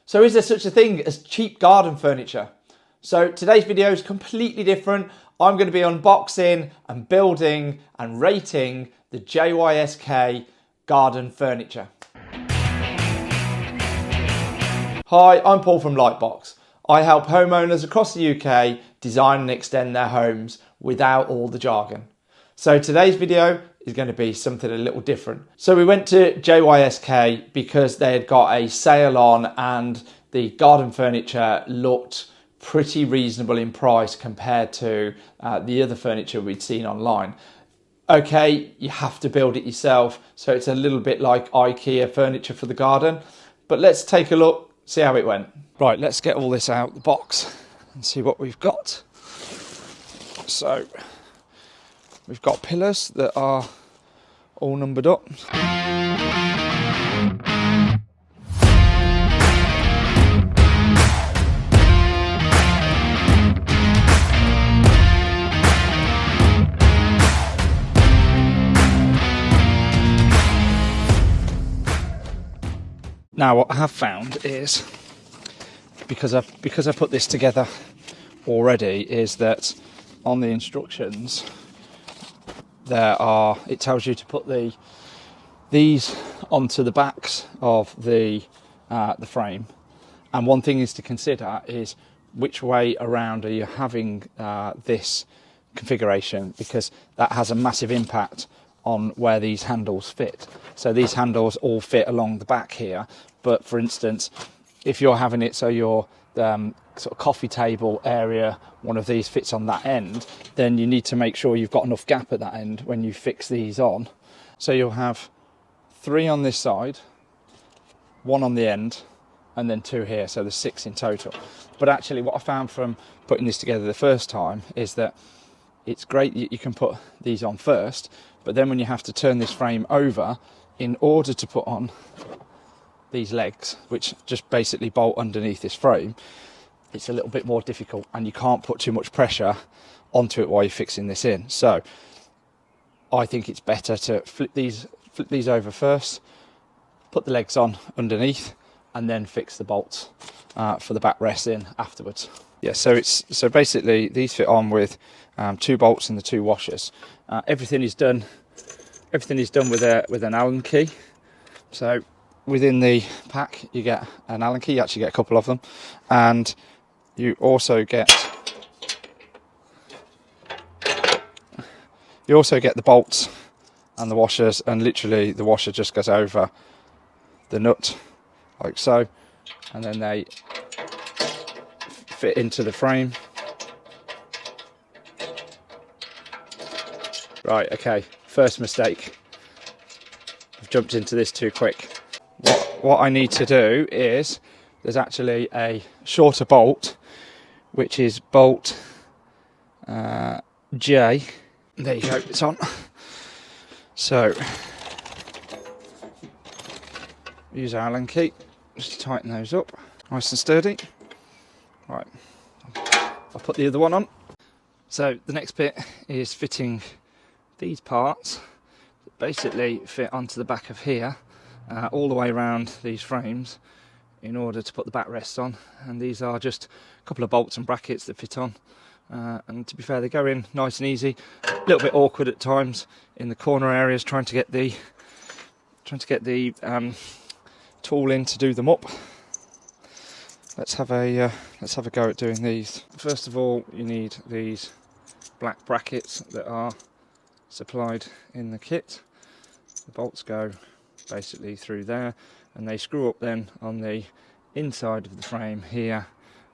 So is there such a thing as cheap garden furniture? So today's video is completely different. I'm going to be unboxing and building and rating the JYSK garden furniture. Hi, I'm Paul from Lightbox. I help homeowners across the UK design and extend their homes without all the jargon. So today's video is going to be something a little different. So we went to JYSK because they had got a sale on and the garden furniture looked pretty reasonable in price compared to the other furniture we'd seen online. Okay, you have to build it yourself, so it's a little bit like IKEA furniture for the garden, but let's take a look, see how it went. Right, let's get all this out of the box and see what we've got. So we've got pillars that are all numbered up. Now what I have found is, because I put this together already, is that on the instructions it tells you to put these onto the backs of the frame, and one thing is to consider is which way around are you having this configuration, because that has a massive impact on where these handles fit. So these handles all fit along the back here, but for instance, if you're having it so your sort of coffee table area, one of these fits on that end, then you need to make sure you've got enough gap at that end when you fix these on. So you'll have 3 on this side, 1 on the end, and then 2 here, so there's 6 in total. But actually what I found from putting this together the first time is that it's great that you can put these on first, but then when you have to turn this frame over in order to put on these legs, which just basically bolt underneath this frame, it's a little bit more difficult and you can't put too much pressure onto it while you're fixing this in. So I think it's better to flip these over first, put the legs on underneath, and then fix the bolts for the backrest in afterwards. Yeah, so basically these fit on with 2 bolts and the 2 washers. Everything is done with an Allen key. So within the pack you get an Allen key, you actually get a couple of them, and you also get the bolts and the washers, and literally the washer just goes over the nut like so, and then they fit into the frame. Right, okay, first mistake. I've jumped into this too quick. What I need to do is, there's actually a shorter bolt, which is bolt J. There you go, it's on. So, use our Allen key just to tighten those up, nice and sturdy. Right, I'll put the other one on. So the next bit is fitting these parts that basically fit onto the back of here, all the way around these frames in order to put the backrests on, and these are just a couple of bolts and brackets that fit on, and to be fair, they go in nice and easy. A little bit awkward at times in the corner areas trying to get the tool in to do them up. Let's have a go at doing these. First of all, you need these black brackets that are supplied in the kit. The bolts go basically through there, and they screw up then on the inside of the frame here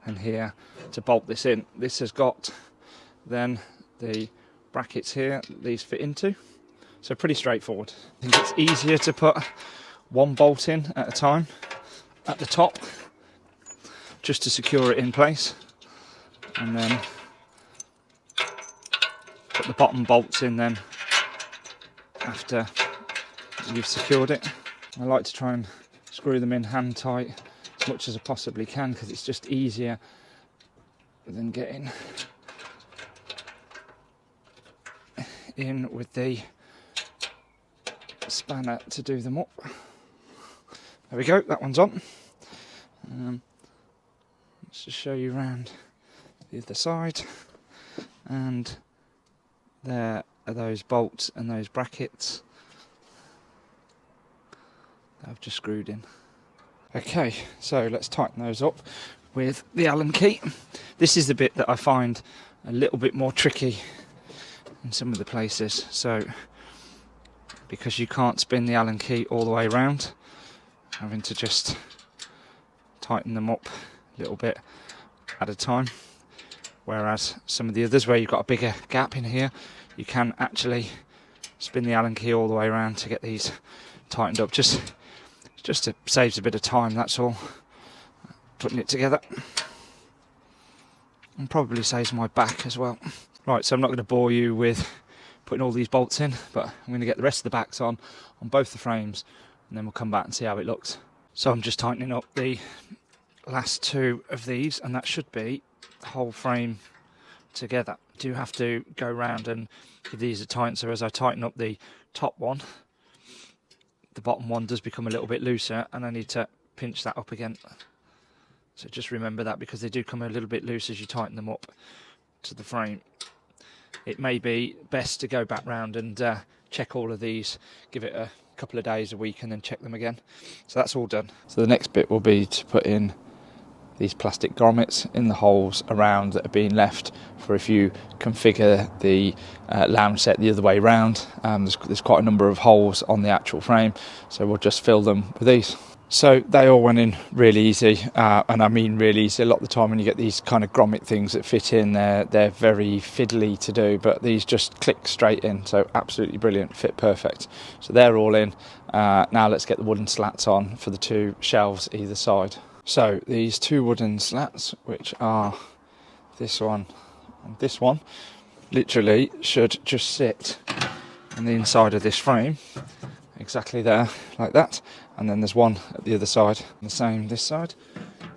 and here to bolt this in. This has got then the brackets here that these fit into, so pretty straightforward. I think it's easier to put one bolt in at a time at the top, just to secure it in place, and then put the bottom bolts in then after you've secured it. I like to try and screw them in hand tight as much as I possibly can, because it's just easier than getting in with the spanner to do them up. There we go, that one's on. Let's just show you around the other side, and there are those bolts and those brackets that I've just screwed in. Okay, so let's tighten those up with the Allen key. This is the bit that I find a little bit more tricky in some of the places. So because you can't spin the Allen key all the way around, having to just tighten them up a little bit at a time. Whereas some of the others where you've got a bigger gap in here, you can actually spin the Allen key all the way around to get these tightened up. Just it saves a bit of time, that's all, putting it together. And probably saves my back as well. Right, so I'm not going to bore you with putting all these bolts in, but I'm going to get the rest of the backs on both the frames, and then we'll come back and see how it looks. So I'm just tightening up the last two of these, and that should be the whole frame together. I do have to go round and give these a tighten, so as I tighten up the top one, the bottom one does become a little bit looser, and I need to pinch that up again. So just remember that, because they do come a little bit loose as you tighten them up to the frame. It may be best to go back round and check all of these, give it a couple of days, a week, and then check them again. So that's all done. So the next bit will be to put in these plastic grommets in the holes around that are being left for if you configure the lounge set the other way round. There's quite a number of holes on the actual frame, so we'll just fill them with these. So they all went in really easy, and I mean really easy. A lot of the time when you get these kind of grommet things that fit in, they're very fiddly to do, but these just click straight in, so absolutely brilliant, fit perfect. So they're all in. Now let's get the wooden slats on for the two shelves either side. So these two wooden slats, which are this one and this one, literally should just sit on the inside of this frame, exactly there, like that. And then there's one at the other side, and the same this side.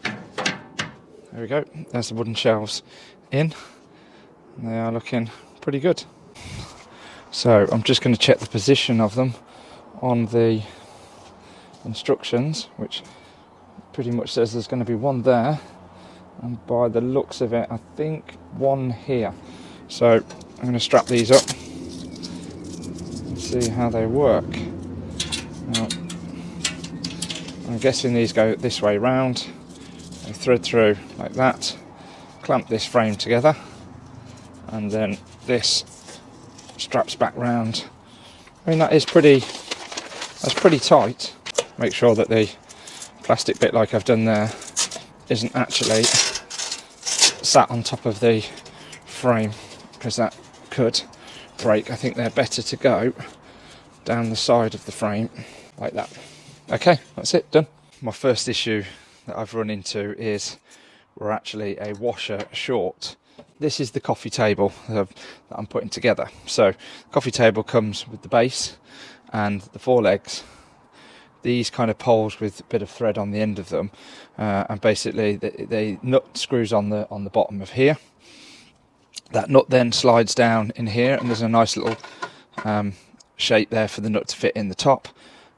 There we go, there's the wooden shelves in, and they are looking pretty good. So I'm just going to check the position of them on the instructions, which pretty much says there's going to be one there, and by the looks of it I think one here. So I'm going to strap these up and see how they work. Now, I'm guessing these go this way round, they thread through like that, clamp this frame together, and then this straps back round. I mean, that's pretty tight. Make sure that the plastic bit, like I've done there, isn't actually sat on top of the frame, because that could break. I think they're better to go down the side of the frame like that. Okay, that's it, done. My first issue that I've run into is we're actually a washer short. This is the coffee table that I'm putting together. So the coffee table comes with the base and the four legs. These kind of poles with a bit of thread on the end of them, and basically the nut screws on the bottom of here. That nut then slides down in here, and there's a nice little shape there for the nut to fit in the top.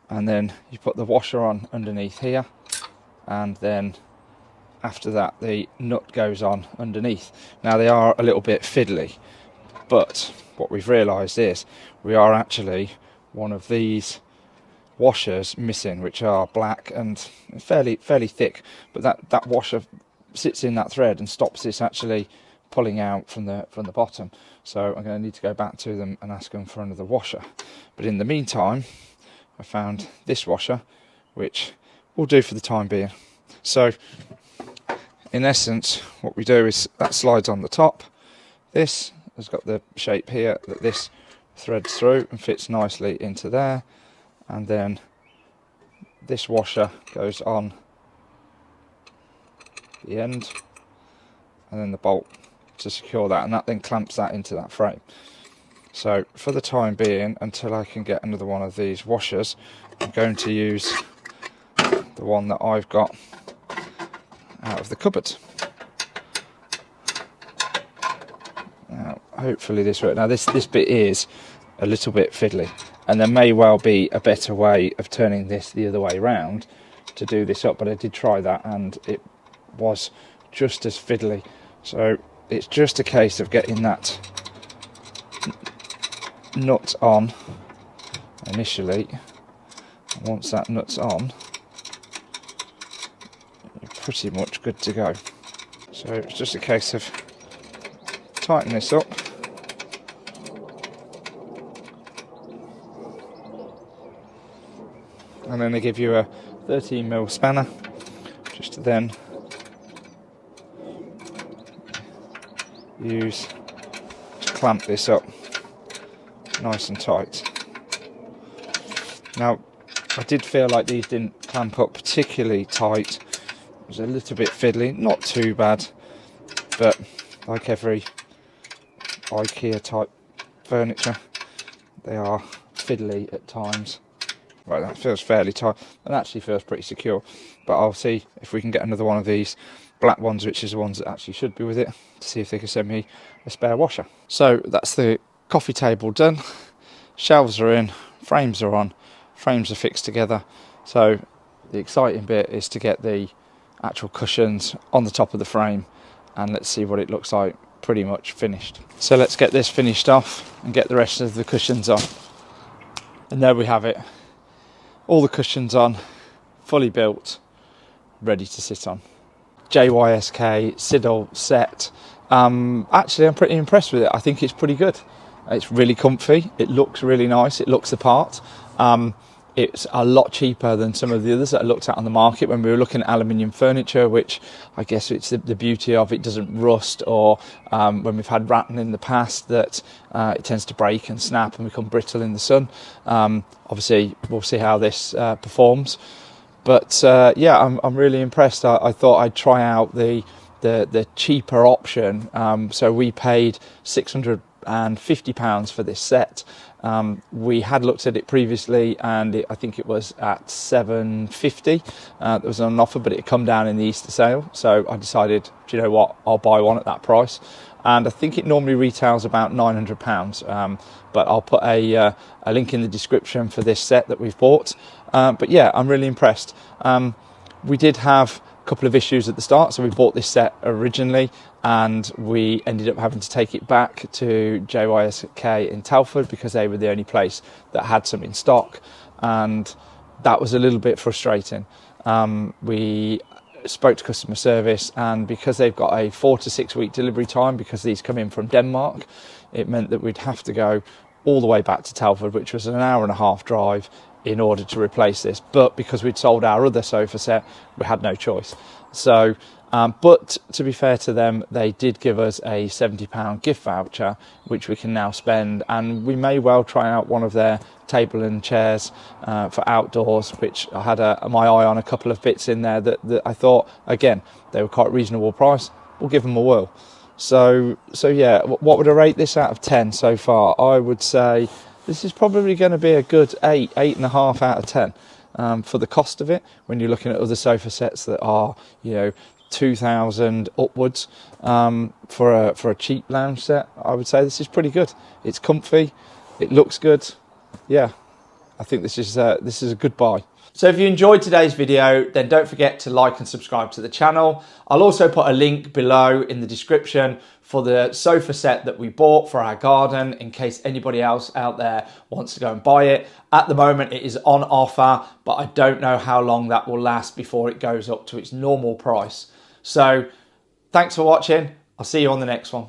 And then you put the washer on underneath here, and then after that the nut goes on underneath. Now they are a little bit fiddly, but what we've realised is we are actually one of these washers missing, which are black and fairly thick, but that washer sits in that thread and stops this actually pulling out from the bottom. So I'm going to need to go back to them and ask them for another washer. But in the meantime, I found this washer, which will do for the time being. So in essence, what we do is that slides on the top. This has got the shape here that this threads through and fits nicely into there, and then this washer goes on the end, and then the bolt to secure that, and that then clamps that into that frame. So for the time being, until I can get another one of these washers, I'm going to use the one that I've got out of the cupboard. Now, hopefully this works. Now this bit is a little bit fiddly, and there may well be a better way of turning this the other way round to do this up, but I did try that and it was just as fiddly. So it's just a case of getting that nut on initially. And once that nut's on, you're pretty much good to go. So it's just a case of tightening this up. And then they give you a 13mm spanner just to then use to clamp this up nice and tight. Now, I did feel like these didn't clamp up particularly tight. It was a little bit fiddly, not too bad, but like every IKEA type furniture, they are fiddly at times. Right, that feels fairly tight and actually feels pretty secure, but I'll see if we can get another one of these black ones, which is the ones that actually should be with it, to see if they can send me a spare washer. So that's the coffee table done. Shelves are in, frames are on, frames are fixed together. So the exciting bit is to get the actual cushions on the top of the frame, and let's see what it looks like pretty much finished. So let's get this finished off and get the rest of the cushions on. And there we have it. All the cushions on, fully built, ready to sit on. JYSK Sirdal set. Actually, I'm pretty impressed with it. I think it's pretty good. It's really comfy. It looks really nice. It looks the part. It's a lot cheaper than some of the others that I looked at on the market when we were looking at aluminium furniture, which I guess it's the beauty of it doesn't rust, or when we've had rattan in the past, that it tends to break and snap and become brittle in the sun. Obviously, we'll see how this performs. But yeah, I'm really impressed. I thought I'd try out the cheaper option. So we paid £650 for this set. We had looked at it previously, and I think it was at £750. There was an offer, but it had come down in the Easter sale. So I decided, do you know what, I'll buy one at that price. And I think it normally retails about £900. But I'll put a link in the description for this set that we've bought. But yeah, I'm really impressed. We did have a couple of issues at the start. So we bought this set originally, and we ended up having to take it back to JYSK in Telford because they were the only place that had some in stock, and that was a little bit frustrating. We spoke to customer service, and because they've got a 4 to 6 week delivery time, because these come in from Denmark, it meant that we'd have to go all the way back to Telford, which was an hour and a half drive, in order to replace this. But because we'd sold our other sofa set, we had no choice. So but to be fair to them, they did give us a £70 gift voucher, which we can now spend, and we may well try out one of their table and chairs for outdoors, which I had my eye on a couple of bits in there that I thought, again, they were quite reasonable price. We'll give them a whirl. So yeah, what would I rate this out of 10 so far? I would say this is probably going to be a good 8.5 out of 10 for the cost of it. When you're looking at other sofa sets that are, you know, 2,000 upwards for a cheap lounge set, I would say this is pretty good. It's comfy, it looks good. Yeah, I think this is a good buy. So if you enjoyed today's video, then don't forget to like and subscribe to the channel. I'll also put a link below in the description for the sofa set that we bought for our garden, in case anybody else out there wants to go and buy it. At the moment, it is on offer, but I don't know how long that will last before it goes up to its normal price. So thanks for watching. I'll see you on the next one.